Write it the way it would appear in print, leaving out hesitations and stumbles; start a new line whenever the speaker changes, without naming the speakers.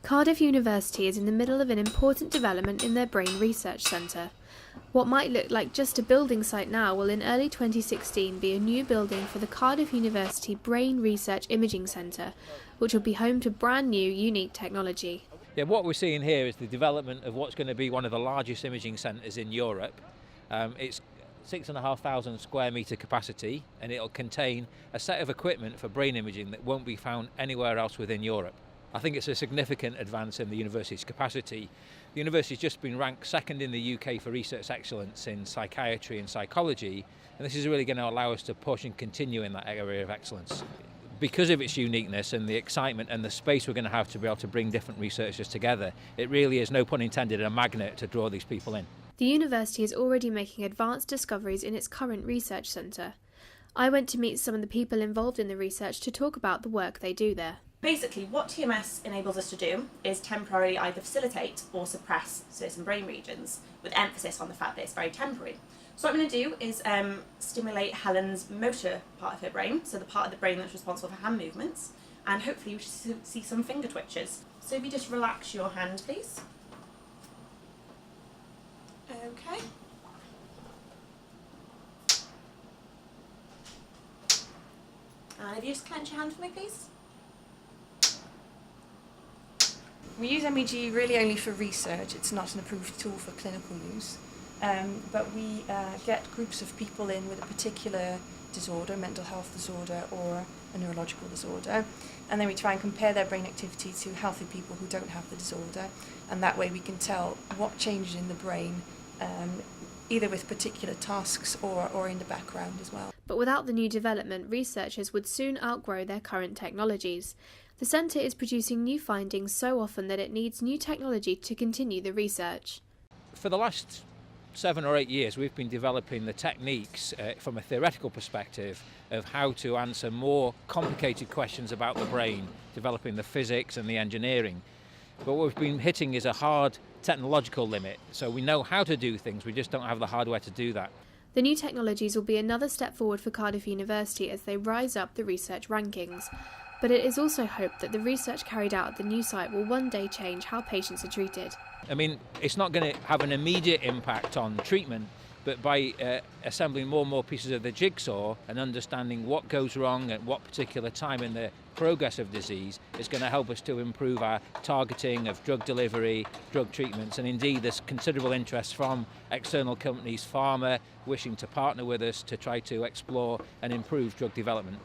Cardiff University is in the middle of an important development in their Brain Research Centre. What might look like just a building site now will in early 2016 be a new building for the Cardiff University Brain Research Imaging Centre, which will be home to brand new, unique technology.
Yeah, what we're seeing here is the development of what's going to be one of the largest imaging centres in Europe. It's 6,500 square metre capacity, and it'll contain a set of equipment for brain imaging that won't be found anywhere else within Europe. I think it's a significant advance in the university's capacity. The university's just been ranked second in the UK for research excellence in psychiatry and psychology, and this is really going to allow us to push and continue in that area of excellence. Because of its uniqueness and the excitement and the space we're going to have to be able to bring different researchers together, it really is, no pun intended, a magnet to draw these people in.
The university is already making advanced discoveries in its current research centre. I went to meet some of the people involved in the research to talk about the work they do there.
Basically, what TMS enables us to do is temporarily either facilitate or suppress certain brain regions, with emphasis on the fact that it's very temporary. So what I'm going to do is stimulate Helen's motor part of her brain, so the part of the brain that's responsible for hand movements, and hopefully we should see some finger twitches. So if you just relax your hand, please. Okay. And if you just clench your hand for me, please.
We use MEG really only for research. It's not an approved tool for clinical use. But we get groups of people in with a particular disorder, mental health disorder or a neurological disorder, and then we try and compare their brain activity to healthy people who don't have the disorder, and that way we can tell what changes in the brain, either with particular tasks or in the background as well.
But without the new development, researchers would soon outgrow their current technologies. The centre is producing new findings so often that it needs new technology to continue the research.
For the last 7 or 8 years, we've been developing the techniques from a theoretical perspective of how to answer more complicated questions about the brain, developing the physics and the engineering. But what we've been hitting is a hard technological limit. So we know how to do things, we just don't have the hardware to do that.
The new technologies will be another step forward for Cardiff University as they rise up the research rankings. But it is also hoped that the research carried out at the new site will one day change how patients are treated.
I mean, it's not going to have an immediate impact on treatment, but by assembling more and more pieces of the jigsaw and understanding what goes wrong at what particular time in the progress of disease, it's going to help us to improve our targeting of drug delivery, drug treatments, and indeed there's considerable interest from external companies, pharma, wishing to partner with us to try to explore and improve drug development.